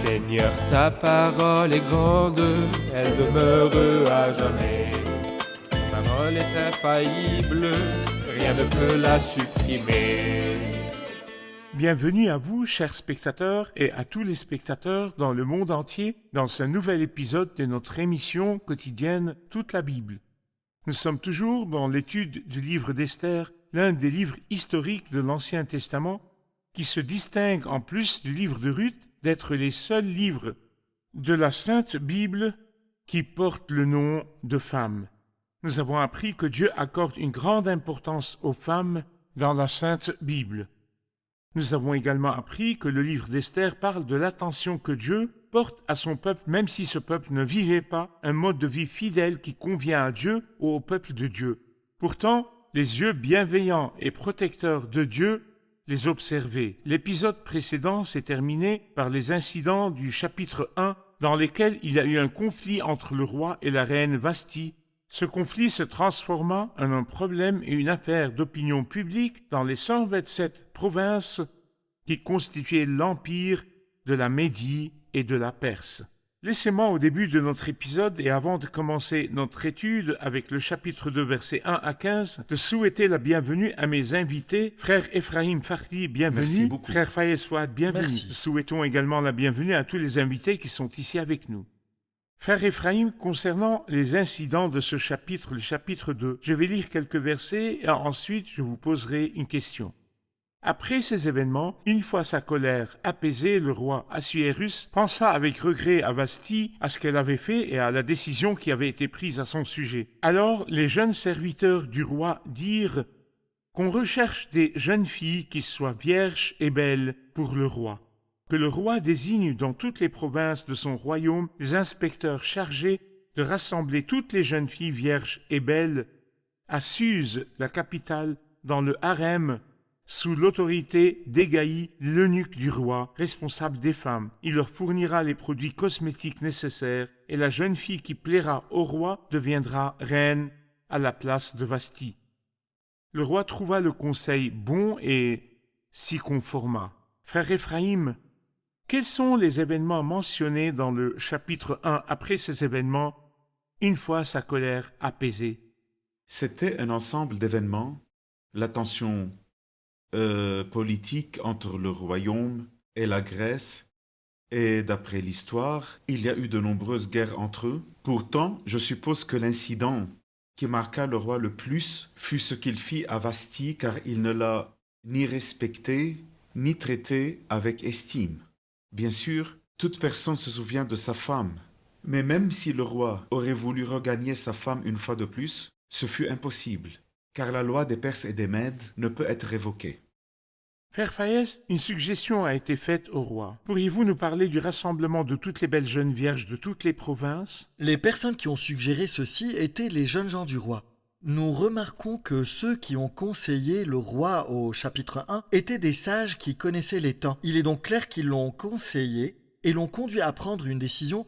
Seigneur, ta parole est grande, elle demeure à jamais. Ta parole est infaillible, rien ne peut la supprimer. Bienvenue à vous, chers spectateurs, et à tous les spectateurs dans le monde entier, dans ce nouvel épisode de notre émission quotidienne Toute la Bible. Nous sommes toujours dans l'étude du livre d'Esther, l'un des livres historiques de l'Ancien Testament, qui se distingue en plus du livre de Ruth d'être les seuls livres de la Sainte Bible qui portent le nom de femmes. Nous avons appris que Dieu accorde une grande importance aux femmes dans la Sainte Bible. Nous avons également appris que le livre d'Esther parle de l'attention que Dieu porte à son peuple, même si ce peuple ne vivait pas un mode de vie fidèle qui convient à Dieu ou au peuple de Dieu. Pourtant, les yeux bienveillants et protecteurs de Dieu les observaient. L'épisode précédent s'est terminé par les incidents du chapitre 1, dans lesquels il y a eu un conflit entre le roi et la reine Vasthi. Ce conflit se transforma en un problème et une affaire d'opinion publique dans les 127 provinces qui constituaient l'empire de la Médie et de la Perse. Laissez-moi au début de notre épisode et avant de commencer notre étude avec le chapitre 2 versets 1 à 15 de souhaiter la bienvenue à mes invités, frère Ephraim Farhi, bienvenue. Merci beaucoup. Frère Fayez Fouad, bienvenue. Merci. Souhaitons également la bienvenue à tous les invités qui sont ici avec nous. Frère Ephraim, concernant les incidents de ce chapitre, le chapitre 2, je vais lire quelques versets et ensuite je vous poserai une question. Après ces événements, une fois sa colère apaisée, le roi Assuérus pensa avec regret à Vasthi, à ce qu'elle avait fait et à la décision qui avait été prise à son sujet. Alors les jeunes serviteurs du roi dirent qu'on recherche des jeunes filles qui soient vierges et belles pour le roi. Que le roi désigne dans toutes les provinces de son royaume des inspecteurs chargés de rassembler toutes les jeunes filles vierges et belles à Suse, la capitale, dans le harem, sous l'autorité d'Égaï, l'eunuque du roi, responsable des femmes. Il leur fournira les produits cosmétiques nécessaires et la jeune fille qui plaira au roi deviendra reine à la place de Vasthi. Le roi trouva le conseil bon et s'y conforma. Frère Ephraim, quels sont les événements mentionnés dans le chapitre 1 après ces événements, une fois sa colère apaisée? C'était un ensemble d'événements, la tension politique entre le royaume et la Grèce, et d'après l'histoire, il y a eu de nombreuses guerres entre eux. Pourtant, je suppose que l'incident qui marqua le roi le plus fut ce qu'il fit à Vasthi, car il ne l'a ni respecté, ni traité avec estime. Bien sûr, toute personne se souvient de sa femme, mais même si le roi aurait voulu regagner sa femme une fois de plus, ce fut impossible, car la loi des Perses et des Mèdes ne peut être révoquée. Frère Fayez, une suggestion a été faite au roi. Pourriez-vous nous parler du rassemblement de toutes les belles jeunes vierges de toutes les provinces? Les personnes qui ont suggéré ceci étaient les jeunes gens du roi. Nous remarquons que ceux qui ont conseillé le roi au chapitre 1 étaient des sages qui connaissaient les temps. Il est donc clair qu'ils l'ont conseillé et l'ont conduit à prendre une décision.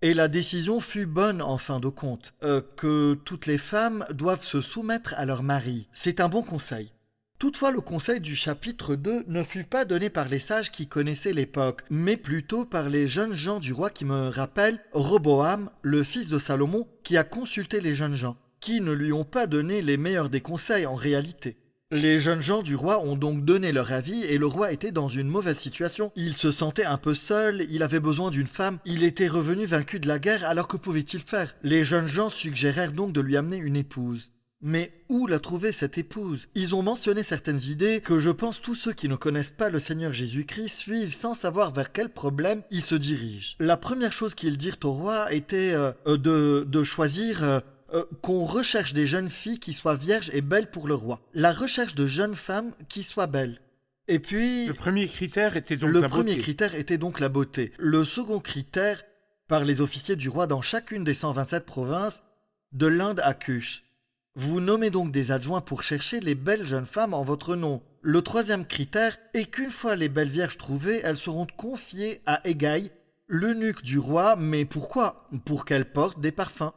Et la décision fut bonne en fin de compte, que toutes les femmes doivent se soumettre à leur mari. C'est un bon conseil. Toutefois, le conseil du chapitre 2 ne fut pas donné par les sages qui connaissaient l'époque, mais plutôt par les jeunes gens du roi qui me rappellent Roboam, le fils de Salomon, qui a consulté les jeunes gens, qui ne lui ont pas donné les meilleurs des conseils en réalité. Les jeunes gens du roi ont donc donné leur avis et le roi était dans une mauvaise situation. Il se sentait un peu seul, il avait besoin d'une femme, il était revenu vaincu de la guerre, alors que pouvait-il faire? Les jeunes gens suggérèrent donc de lui amener une épouse. Mais où la trouver cette épouse? Ils ont mentionné certaines idées que je pense tous ceux qui ne connaissent pas le Seigneur Jésus-Christ suivent sans savoir vers quel problème ils se dirigent. La première chose qu'ils dirent au roi était de choisir qu'on recherche des jeunes filles qui soient vierges et belles pour le roi. La recherche de jeunes femmes qui soient belles. Et puis... Le premier critère était donc Le la premier beauté. critère était donc la beauté. Le second critère, par les officiers du roi dans chacune des 127 provinces, de l'Inde à Cush. Vous nommez donc des adjoints pour chercher les belles jeunes femmes en votre nom. Le troisième critère est qu'une fois les belles vierges trouvées, elles seront confiées à Égaï, l'eunuque du roi. Mais pourquoi? Pour qu'elles portent des parfums.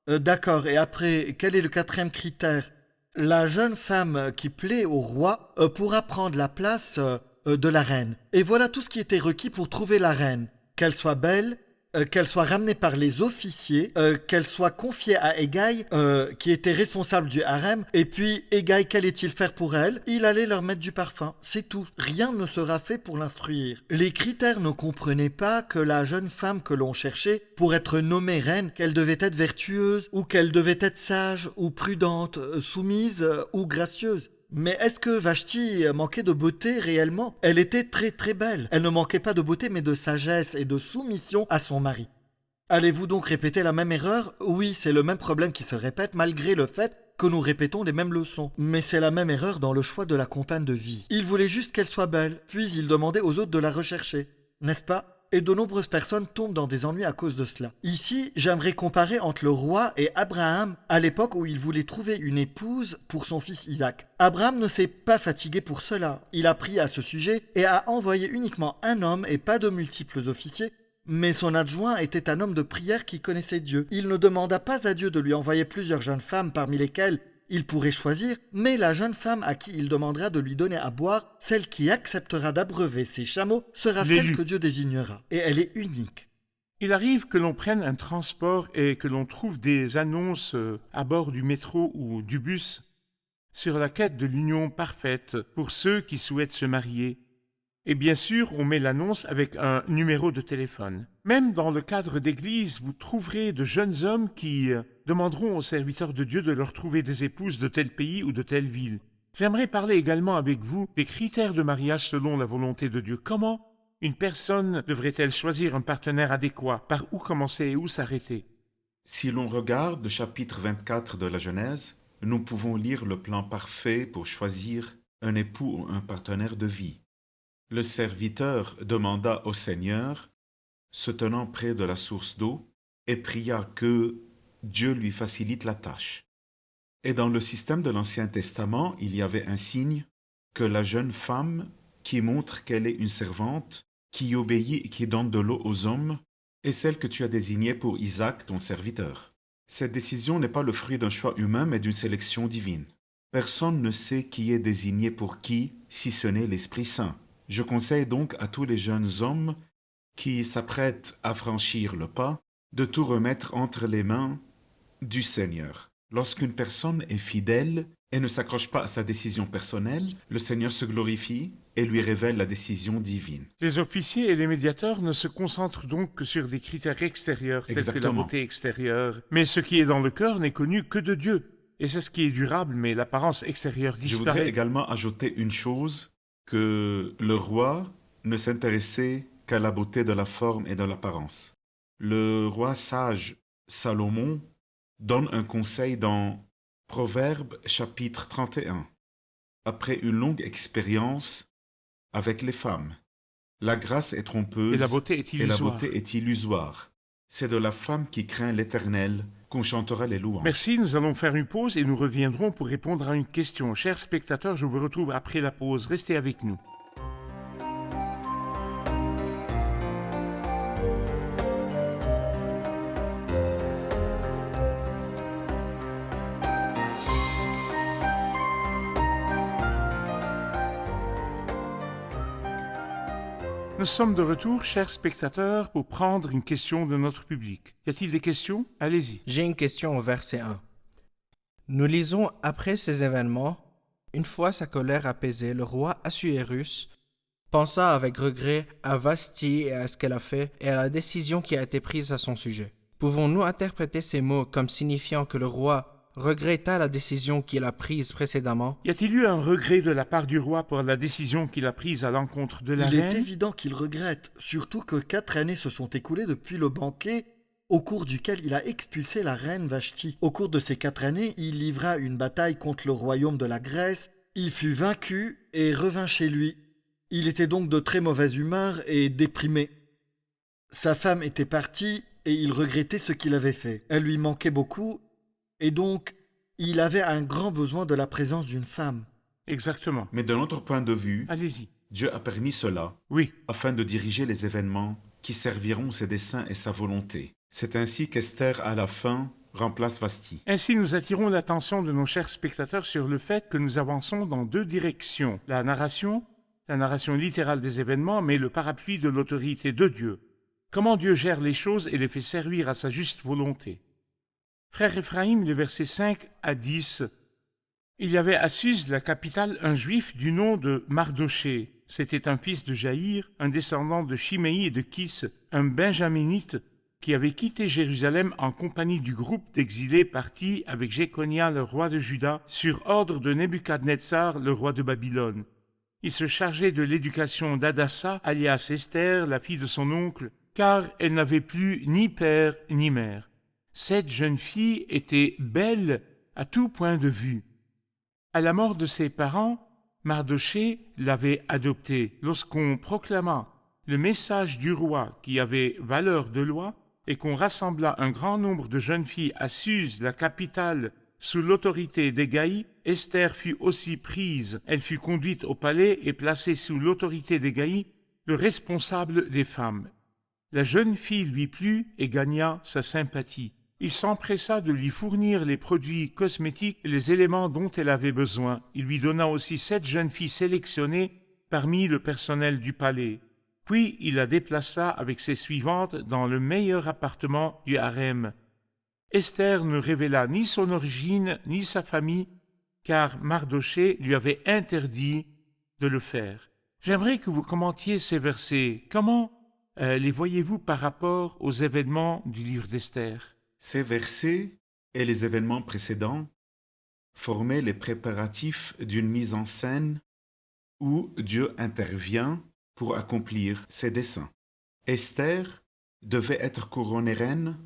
D'accord, et après, quel est le quatrième critère? La jeune femme qui plaît au roi pourra prendre la place de la reine. Et voilà tout ce qui était requis pour trouver la reine. Qu'elle soit belle, qu'elle soit ramenée par les officiers, qu'elle soit confiée à Hégaï, qui était responsable du harem, et puis Hégaï, qu'allait-il faire pour elle? Il allait leur mettre du parfum, c'est tout. Rien ne sera fait pour l'instruire. Les critères ne comprenaient pas que la jeune femme que l'on cherchait, pour être nommée reine, qu'elle devait être vertueuse, ou qu'elle devait être sage, ou prudente, soumise, ou gracieuse. Mais est-ce que Vashti manquait de beauté réellement? Elle était très très belle. Elle ne manquait pas de beauté mais de sagesse et de soumission à son mari. Allez-vous donc répéter la même erreur? Oui, c'est le même problème qui se répète malgré le fait que nous répétons les mêmes leçons. Mais c'est la même erreur dans le choix de la compagne de vie. Il voulait juste qu'elle soit belle, puis il demandait aux autres de la rechercher. N'est-ce pas? Et de nombreuses personnes tombent dans des ennuis à cause de cela. Ici, j'aimerais comparer entre le roi et Abraham à l'époque où il voulait trouver une épouse pour son fils Isaac. Abraham ne s'est pas fatigué pour cela. Il a pris à ce sujet et a envoyé uniquement un homme et pas de multiples officiers, mais son adjoint était un homme de prière qui connaissait Dieu. Il ne demanda pas à Dieu de lui envoyer plusieurs jeunes femmes parmi lesquelles il pourrait choisir, mais la jeune femme à qui il demandera de lui donner à boire, celle qui acceptera d'abreuver ses chameaux, sera celle que Dieu désignera. Et elle est unique. Il arrive que l'on prenne un transport et que l'on trouve des annonces à bord du métro ou du bus sur la quête de l'union parfaite pour ceux qui souhaitent se marier. Et bien sûr, on met l'annonce avec un numéro de téléphone. Même dans le cadre d'église, vous trouverez de jeunes hommes qui demanderont aux serviteurs de Dieu de leur trouver des épouses de tel pays ou de telle ville. J'aimerais parler également avec vous des critères de mariage selon la volonté de Dieu. Comment une personne devrait-elle choisir un partenaire adéquat? Par où commencer et où s'arrêter? Si l'on regarde le chapitre 24 de la Genèse, nous pouvons lire le plan parfait pour choisir un époux ou un partenaire de vie. Le serviteur demanda au Seigneur, se tenant près de la source d'eau, et pria que Dieu lui facilite la tâche. Et dans le système de l'Ancien Testament, il y avait un signe que la jeune femme qui montre qu'elle est une servante, qui obéit et qui donne de l'eau aux hommes, est celle que tu as désignée pour Isaac, ton serviteur. Cette décision n'est pas le fruit d'un choix humain, mais d'une sélection divine. Personne ne sait qui est désigné pour qui, si ce n'est l'Esprit Saint. Je conseille donc à tous les jeunes hommes qui s'apprêtent à franchir le pas de tout remettre entre les mains du Seigneur. Lorsqu'une personne est fidèle et ne s'accroche pas à sa décision personnelle, le Seigneur se glorifie et lui révèle la décision divine. Les officiers et les médiateurs ne se concentrent donc que sur des critères extérieurs, tels que la beauté extérieure. Mais ce qui est dans le cœur n'est connu que de Dieu. Et c'est ce qui est durable, mais l'apparence extérieure disparaît. Je voudrais également ajouter une chose, que le roi ne s'intéressait qu'à la beauté de la forme et de l'apparence. Le roi sage Salomon donne un conseil dans Proverbes chapitre 31. Après une longue expérience avec les femmes, la grâce est trompeuse et la beauté est illusoire. C'est de la femme qui craint l'Éternel qu'on chantera les louanges. Merci, nous allons faire une pause et nous reviendrons pour répondre à une question. Chers spectateurs, je vous retrouve après la pause. Restez avec nous. Nous sommes de retour, chers spectateurs, pour prendre une question de notre public. Y a-t-il des questions? Allez-y. J'ai une question au verset 1. Nous lisons après ces événements, une fois sa colère apaisée, le roi Assuérus pensa avec regret à Vashti et à ce qu'elle a fait et à la décision qui a été prise à son sujet. Pouvons-nous interpréter ces mots comme signifiant que le roi regretta la décision qu'il a prise précédemment? Y a-t-il eu un regret de la part du roi pour la décision qu'il a prise à l'encontre de la reine? Il est évident qu'il regrette, surtout que 4 années se sont écoulées depuis le banquet au cours duquel il a expulsé la reine Vashti. Au cours de ces 4 années, il livra une bataille contre le royaume de la Grèce, il fut vaincu et revint chez lui. Il était donc de très mauvaise humeur et déprimé. Sa femme était partie et il regrettait ce qu'il avait fait. Elle lui manquait beaucoup et donc il avait un grand besoin de la présence d'une femme. Exactement. Mais de notre point de vue, allez-y. Dieu a permis cela, oui, afin de diriger les événements qui serviront ses desseins et sa volonté. C'est ainsi qu'Esther, à la fin, remplace Vashti. Ainsi, nous attirons l'attention de nos chers spectateurs sur le fait que nous avançons dans 2 directions, la narration la narration littérale des événements, mais le parapluie de l'autorité de Dieu. Comment Dieu gère les choses et les fait servir à sa juste volonté. Frère Ephraïm, les versets 5 à 10. Il y avait à Suse, la capitale, un juif du nom de Mardoché. C'était un fils de Jaïr, un descendant de Chiméi et de Kis, un benjaminite qui avait quitté Jérusalem en compagnie du groupe d'exilés partis avec Jéconia, le roi de Juda, sur ordre de Nebuchadnezzar, le roi de Babylone. Il se chargeait de l'éducation d'Adassa, alias Esther, la fille de son oncle, car elle n'avait plus ni père ni mère. Cette jeune fille était belle à tout point de vue. À la mort de ses parents, Mardoché l'avait adoptée. Lorsqu'on proclama le message du roi qui avait valeur de loi et qu'on rassembla un grand nombre de jeunes filles à Suse, la capitale, sous l'autorité d'Égaï, Esther fut aussi prise. Elle fut conduite au palais et placée sous l'autorité d'Égaï, le responsable des femmes. La jeune fille lui plut et gagna sa sympathie. Il s'empressa de lui fournir les produits cosmétiques et les éléments dont elle avait besoin. Il lui donna aussi 7 jeunes filles sélectionnées parmi le personnel du palais. Puis il la déplaça avec ses suivantes dans le meilleur appartement du harem. Esther ne révéla ni son origine ni sa famille, car Mardoché lui avait interdit de le faire. J'aimerais que vous commentiez ces versets. Comment les voyez-vous par rapport aux événements du livre d'Esther ? Ces versets et les événements précédents formaient les préparatifs d'une mise en scène où Dieu intervient pour accomplir ses desseins. Esther devait être couronnée reine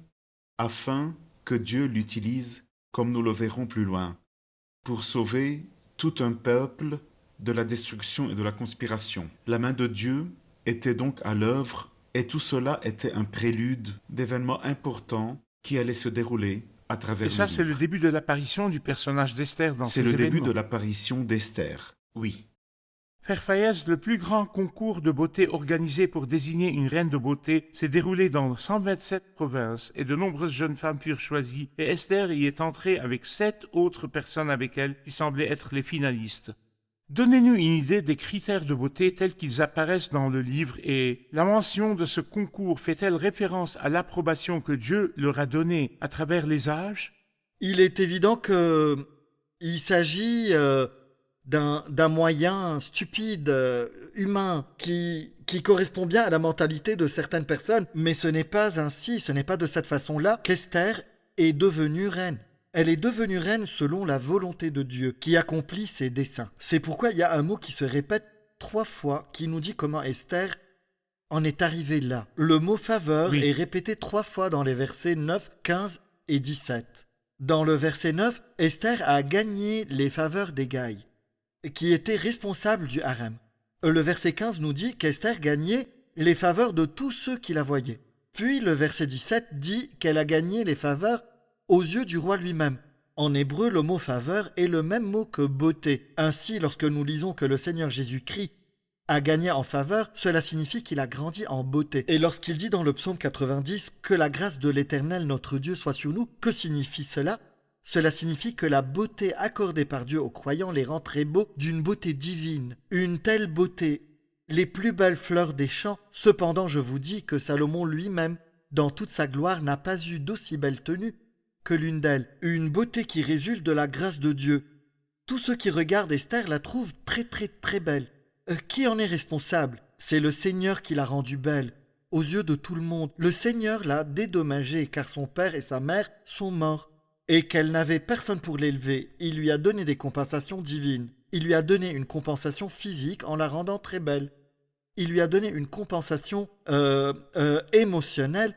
afin que Dieu l'utilise, comme nous le verrons plus loin, pour sauver tout un peuple de la destruction et de la conspiration. La main de Dieu était donc à l'œuvre et tout cela était un prélude d'événements importants qui allait se dérouler à travers Et ça, le c'est livre. le début de l'apparition du personnage d'Esther dans ces C'est le événements. début de l'apparition d'Esther, oui. Frère Fayez, le plus grand concours de beauté organisé pour désigner une reine de beauté s'est déroulé dans 127 provinces et de nombreuses jeunes femmes furent choisies et Esther y est entrée avec 7 autres personnes avec elle qui semblaient être les finalistes. Donnez-nous une idée des critères de beauté tels qu'ils apparaissent dans le livre et la mention de ce concours fait-elle référence à l'approbation que Dieu leur a donnée à travers les âges? Il est évident qu'il s'agit d'un moyen stupide, humain, qui correspond bien à la mentalité de certaines personnes, mais ce n'est pas ainsi, ce n'est pas de cette façon-là qu'Esther est devenue reine. Elle est devenue reine selon la volonté de Dieu, qui accomplit ses desseins. C'est pourquoi il y a un mot qui se répète 3 fois, qui nous dit comment Esther en est arrivée là. Le mot faveur est répété 3 fois dans les versets 9, 15 et 17. Dans le verset 9, Esther a gagné les faveurs d'Égaï, qui était responsable du harem. Le verset 15 nous dit qu'Esther gagnait les faveurs de tous ceux qui la voyaient. Puis le verset 17 dit qu'elle a gagné les faveurs aux yeux du roi lui-même. En hébreu, le mot faveur est le même mot que beauté. Ainsi, lorsque nous lisons que le Seigneur Jésus-Christ a gagné en faveur, cela signifie qu'il a grandi en beauté. Et lorsqu'il dit dans le psaume 90 que la grâce de l'Éternel notre Dieu soit sur nous, que signifie cela ? Cela signifie que la beauté accordée par Dieu aux croyants les rend très beaux d'une beauté divine. Une telle beauté, les plus belles fleurs des champs. Cependant, je vous dis que Salomon lui-même, dans toute sa gloire, n'a pas eu d'aussi belle tenue que l'une d'elles. Une beauté qui résulte de la grâce de Dieu. Tous ceux qui regardent Esther la trouvent très très très belle. Qui en est responsable ? C'est le Seigneur qui l'a rendue belle. Aux yeux de tout le monde, le Seigneur l'a dédommagée car son père et sa mère sont morts. Et qu'elle n'avait personne pour l'élever, il lui a donné des compensations divines. Il lui a donné une compensation physique en la rendant très belle. Il lui a donné une compensation émotionnelle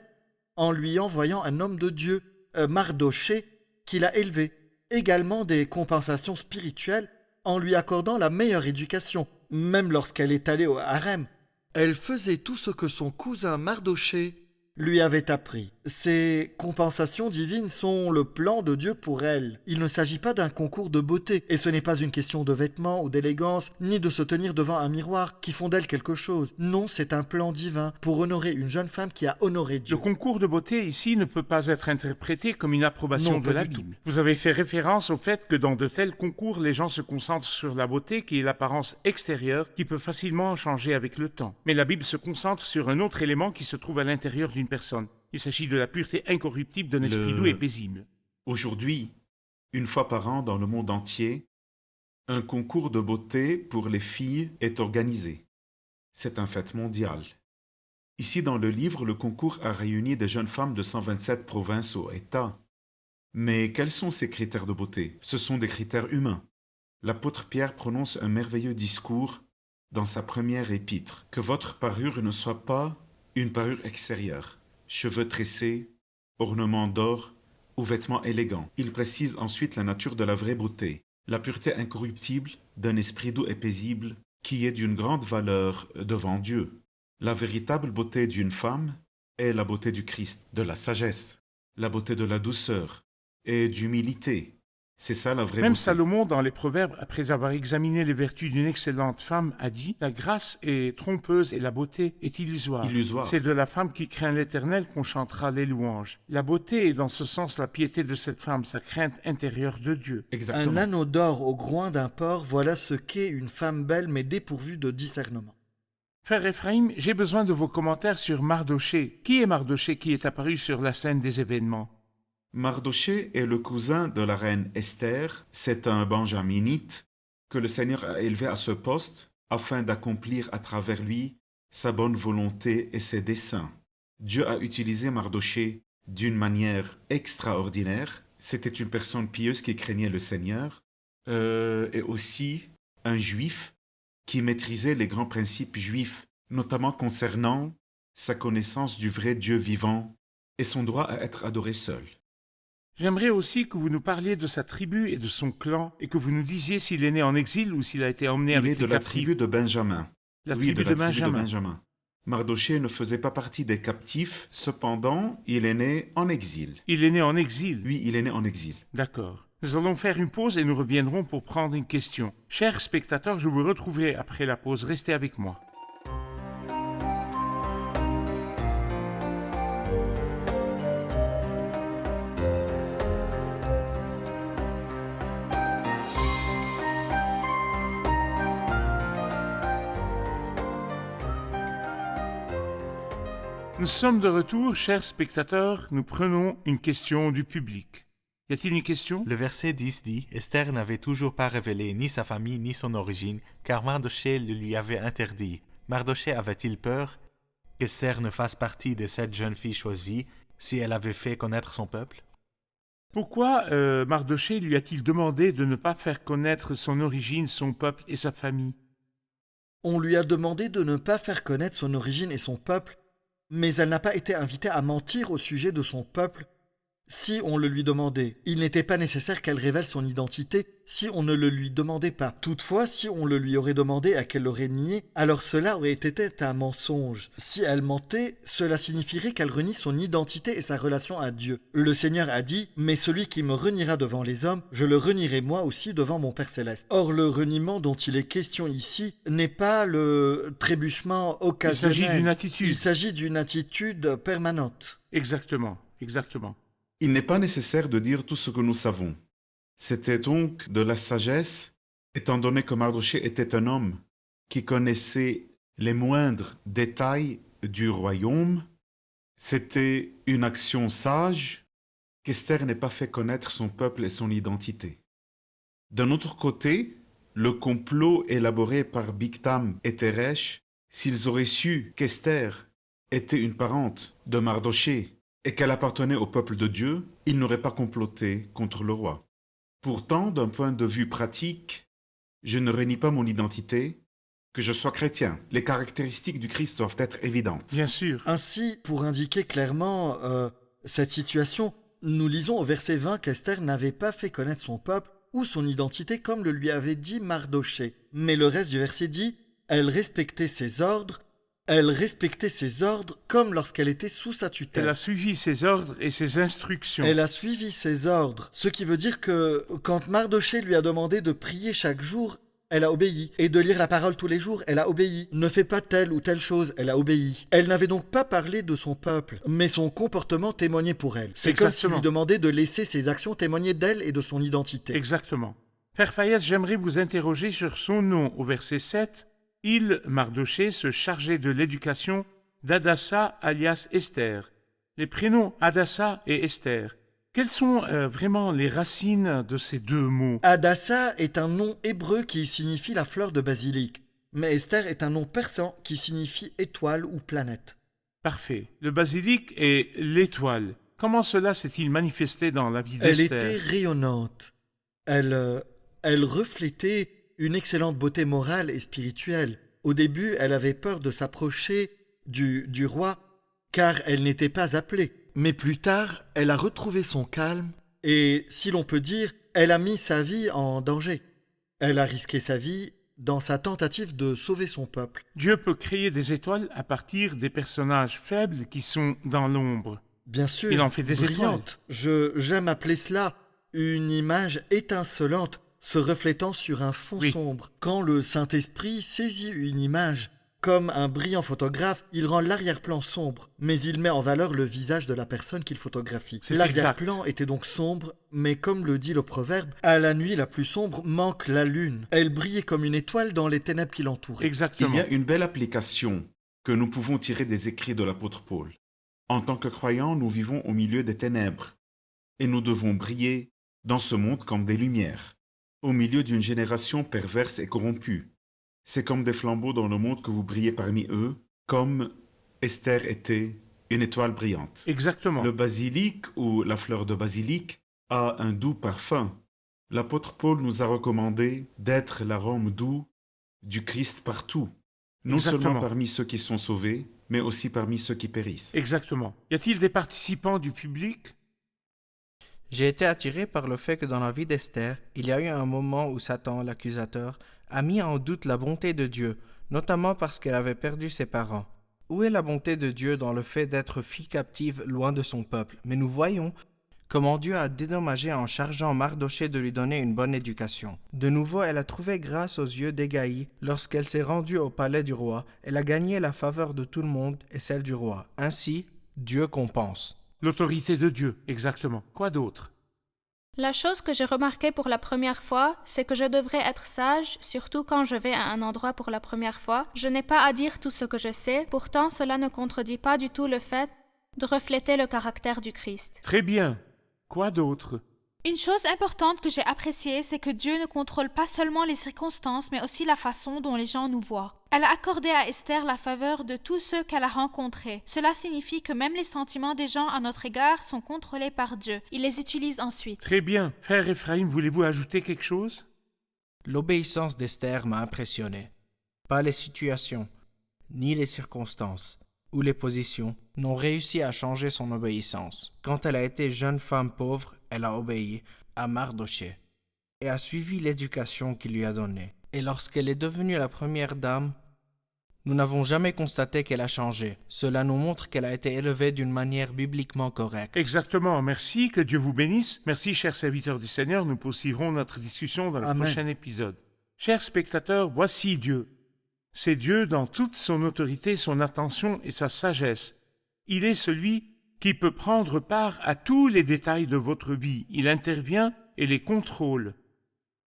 en lui envoyant un homme de Dieu, Mardoché, qui l'a élevé. Également des compensations spirituelles en lui accordant la meilleure éducation. Même lorsqu'elle est allée au harem, elle faisait tout ce que son cousin Mardoché lui avait appris. Ces compensations divines sont le plan de Dieu pour elle. Il ne s'agit pas d'un concours de beauté, et ce n'est pas une question de vêtements ou d'élégance, ni de se tenir devant un miroir qui font d'elle quelque chose. Non, c'est un plan divin pour honorer une jeune femme qui a honoré Dieu. Le concours de beauté ici ne peut pas être interprété comme une approbation Non, de pas la du tout. Bible. Vous avez fait référence au fait que dans de tels concours, les gens se concentrent sur la beauté qui est l'apparence extérieure qui peut facilement changer avec le temps. Mais la Bible se concentre sur un autre élément qui se trouve à l'intérieur d'une personne. Il s'agit de la pureté incorruptible d'un esprit doux et paisible. Aujourd'hui, une fois par an dans le monde entier, un concours de beauté pour les filles est organisé. C'est un fait mondial. Ici dans le livre, le concours a réuni des jeunes femmes de 127 provinces ou États. Mais quels sont ces critères de beauté? Ce sont des critères humains. L'apôtre Pierre prononce un merveilleux discours dans sa première épître. Que votre parure ne soit pas une parure extérieure, cheveux tressés, ornements d'or ou vêtements élégants. Il précise ensuite la nature de la vraie beauté, la pureté incorruptible d'un esprit doux et paisible qui est d'une grande valeur devant Dieu. La véritable beauté d'une femme est la beauté du Christ, de la sagesse, la beauté de la douceur et d'humilité. C'est ça la vraie Même beauté. Salomon, dans les Proverbes, après avoir examiné les vertus d'une excellente femme, a dit « La grâce est trompeuse et la beauté est illusoire. Illusoire. C'est de la femme qui craint l'Éternel qu'on chantera les louanges. » La beauté est dans ce sens la piété de cette femme, sa crainte intérieure de Dieu. Exactement. Un anneau d'or au groin d'un porc, voilà ce qu'est une femme belle mais dépourvue de discernement. Frère Ephraim, j'ai besoin de vos commentaires sur Mardoché. Qui est Mardoché qui est apparu sur la scène des événements? Mardoché est le cousin de la reine Esther. C'est un benjaminite que le Seigneur a élevé à ce poste afin d'accomplir à travers lui sa bonne volonté et ses desseins. Dieu a utilisé Mardoché d'une manière extraordinaire. C'était une personne pieuse qui craignait le Seigneur et aussi un juif qui maîtrisait les grands principes juifs, notamment concernant sa connaissance du vrai Dieu vivant et son droit à être adoré seul. J'aimerais aussi que vous nous parliez de sa tribu et de son clan, et que vous nous disiez s'il est né en exil ou s'il a été emmené Il avec est de les la captifs. tribu de Benjamin. La Oui, tribu de la de tribu Benjamin. de Benjamin. Mardoché ne faisait pas partie des captifs, cependant, il est né en exil. Il est né en exil. Oui, il est né en exil. D'accord. Nous allons faire une pause et nous reviendrons pour prendre une question. Chers spectateurs, je vous retrouverai après la pause. Restez avec moi. Nous sommes de retour, chers spectateurs. Nous prenons une question du public. Y a-t-il une question? Le verset 10 dit « Esther n'avait toujours pas révélé ni sa famille ni son origine, car Mardoché le lui avait interdit. Mardoché avait-il peur qu'Esther ne fasse partie de cette jeune fille choisie si elle avait fait connaître son peuple ?» Pourquoi Mardoché lui a-t-il demandé de ne pas faire connaître son origine, son peuple et sa famille? On lui a demandé de ne pas faire connaître son origine et son peuple, mais elle n'a pas été invitée à mentir au sujet de son peuple si on le lui demandait. Il n'était pas nécessaire qu'elle révèle son identité si on ne le lui demandait pas. Toutefois, si on le lui aurait demandé et qu'elle l'aurait nié, alors cela aurait été un mensonge. Si elle mentait, cela signifierait qu'elle renie son identité et sa relation à Dieu. Le Seigneur a dit « Mais celui qui me reniera devant les hommes, je le renierai moi aussi devant mon Père Céleste. » Or, le reniement dont il est question ici n'est pas le trébuchement occasionnel. Il s'agit d'une attitude. Il s'agit d'une attitude permanente. Exactement, exactement. Il n'est pas nécessaire de dire tout ce que nous savons. C'était donc de la sagesse, étant donné que Mardoché était un homme qui connaissait les moindres détails du royaume. C'était une action sage qu'Esther n'ait pas fait connaître son peuple et son identité. D'un autre côté, le complot élaboré par Bigtam et Teresh, s'ils auraient su qu'Esther était une parente de Mardoché et qu'elle appartenait au peuple de Dieu, ils n'auraient pas comploté contre le roi. Pourtant, d'un point de vue pratique, je ne renie pas mon identité, que je sois chrétien. Les caractéristiques du Christ doivent être évidentes. Bien sûr. Ainsi, pour indiquer clairement cette situation, nous lisons au verset 20 qu'Esther n'avait pas fait connaître son peuple ou son identité comme le lui avait dit Mardoché. Mais le reste du verset dit « Elle respectait ses ordres, Elle respectait ses ordres comme lorsqu'elle était sous sa tutelle. Elle a suivi ses ordres et ses instructions. Elle a suivi ses ordres, ce qui veut dire que quand Mardochée lui a demandé de prier chaque jour, elle a obéi. Et de lire la parole tous les jours, elle a obéi. Ne fais pas telle ou telle chose, elle a obéi. Elle n'avait donc pas parlé de son peuple, mais son comportement témoignait pour elle. C'est comme s'il lui demandait de laisser ses actions témoigner d'elle et de son identité. Exactement. Père Fayez, j'aimerais vous interroger sur son nom. Au verset 7, il, Mardochée, se chargeait de l'éducation d'Hadassa alias Esther. Les prénoms Hadassa et Esther. Quelles sont vraiment les racines de ces deux mots? Hadassa est un nom hébreu qui signifie la fleur de basilic, mais Esther est un nom persan qui signifie étoile ou planète. Parfait. Le basilic est l'étoile. Comment cela s'est-il manifesté dans la vie Elle d'Esther? était rayonnante. Elle reflétait une excellente beauté morale et spirituelle. Au début, elle avait peur de s'approcher du roi, car elle n'était pas appelée. Mais plus tard, elle a retrouvé son calme et, si l'on peut dire, elle a mis sa vie en danger. Elle a risqué sa vie dans sa tentative de sauver son peuple. Dieu peut créer des étoiles à partir des personnages faibles qui sont dans l'ombre. Bien sûr, Il en fait des brillante. J'aime appeler cela une image étincelante se reflétant sur un fond sombre. Quand le Saint-Esprit saisit une image comme un brillant photographe, il rend l'arrière-plan sombre, mais il met en valeur le visage de la personne qu'il photographie. C'est L'arrière-plan était donc sombre, mais comme le dit le proverbe, à la nuit la plus sombre manque la lune. Elle brillait comme une étoile dans les ténèbres qui l'entouraient. Exactement. Il y a une belle application que nous pouvons tirer des écrits de l'apôtre Paul. En tant que croyants, nous vivons au milieu des ténèbres et nous devons briller dans ce monde comme des lumières, au milieu d'une génération perverse et corrompue. C'est comme des flambeaux dans le monde que vous brillez parmi eux, comme Esther était une étoile brillante. Exactement. Le basilic ou la fleur de basilic a un doux parfum. L'apôtre Paul nous a recommandé d'être l'arôme doux du Christ partout, non Exactement. seulement parmi ceux qui sont sauvés, mais aussi parmi ceux qui périssent. Exactement. Y a-t-il des participants du public? J'ai été attiré par le fait que dans la vie d'Esther, il y a eu un moment où Satan, l'accusateur, a mis en doute la bonté de Dieu, notamment parce qu'elle avait perdu ses parents. Où est la bonté de Dieu dans le fait d'être fille captive loin de son peuple? Mais nous voyons comment Dieu a dédommagé en chargeant Mardochée de lui donner une bonne éducation. De nouveau, elle a trouvé grâce aux yeux d'Égaï lorsqu'elle s'est rendue au palais du roi. Elle a gagné la faveur de tout le monde et celle du roi. Ainsi, Dieu compense. L'autorité de Dieu, exactement. Quoi d'autre? La chose que j'ai remarquée pour la première fois, c'est que je devrais être sage, surtout quand je vais à un endroit pour la première fois. Je n'ai pas à dire tout ce que je sais, pourtant cela ne contredit pas du tout le fait de refléter le caractère du Christ. Très bien. Quoi d'autre? Une chose importante que j'ai appréciée, c'est que Dieu ne contrôle pas seulement les circonstances, mais aussi la façon dont les gens nous voient. Elle a accordé à Esther la faveur de tous ceux qu'elle a rencontrés. Cela signifie que même les sentiments des gens à notre égard sont contrôlés par Dieu. Il les utilise ensuite. Très bien. Frère Ephraim, voulez-vous ajouter quelque chose? L'obéissance d'Esther m'a impressionné. Pas les situations, ni les circonstances, ou les positions n'ont réussi à changer son obéissance. Quand elle a été jeune femme pauvre, elle a obéi à Mardochée et a suivi l'éducation qu'il lui a donnée. Et lorsqu'elle est devenue la première dame, nous n'avons jamais constaté qu'elle a changé. Cela nous montre qu'elle a été élevée d'une manière bibliquement correcte. Exactement. Merci, que Dieu vous bénisse. Merci, chers serviteurs du Seigneur. Nous poursuivrons notre discussion dans le Amen. prochain épisode. Chers spectateurs, voici Dieu. C'est Dieu dans toute son autorité, son attention et sa sagesse. Il est celui qui peut prendre part à tous les détails de votre vie. Il intervient et les contrôle.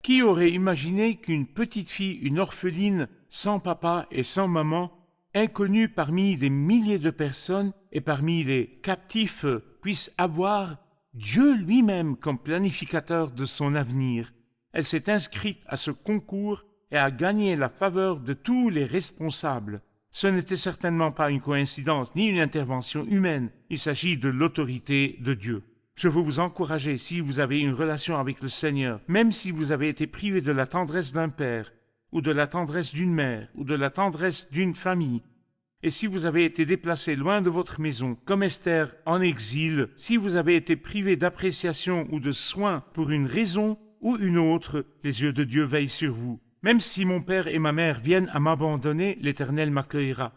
Qui aurait imaginé qu'une petite fille, une orpheline, sans papa et sans maman, inconnue parmi des milliers de personnes et parmi les captifs, puisse avoir Dieu lui-même comme planificateur de son avenir? Elle s'est inscrite à ce concours et a gagné la faveur de tous les responsables. Ce n'était certainement pas une coïncidence ni une intervention humaine. Il s'agit de l'autorité de Dieu. Je veux vous encourager, si vous avez une relation avec le Seigneur, même si vous avez été privé de la tendresse d'un père, ou de la tendresse d'une mère, ou de la tendresse d'une famille, et si vous avez été déplacé loin de votre maison, comme Esther en exil, si vous avez été privé d'appréciation ou de soins pour une raison ou une autre, les yeux de Dieu veillent sur vous. Même si mon père et ma mère viennent à m'abandonner, l'Éternel m'accueillera.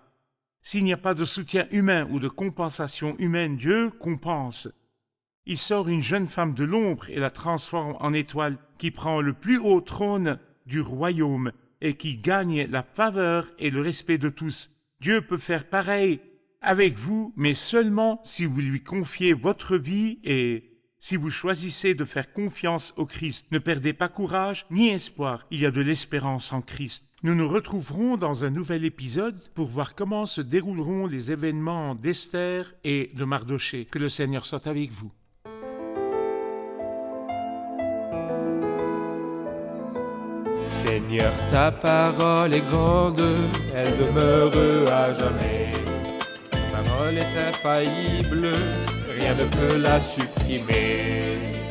S'il n'y a pas de soutien humain ou de compensation humaine, Dieu compense. Il sort une jeune femme de l'ombre et la transforme en étoile qui prend le plus haut trône du royaume et qui gagne la faveur et le respect de tous. Dieu peut faire pareil avec vous, mais seulement si vous lui confiez votre vie et si vous choisissez de faire confiance au Christ. Ne perdez pas courage ni espoir, il y a de l'espérance en Christ. Nous nous retrouverons dans un nouvel épisode pour voir comment se dérouleront les événements d'Esther et de Mardochée. Que le Seigneur soit avec vous. Seigneur, ta parole est grande, elle demeure à jamais. Ta parole est infaillible, rien ne peut la supprimer.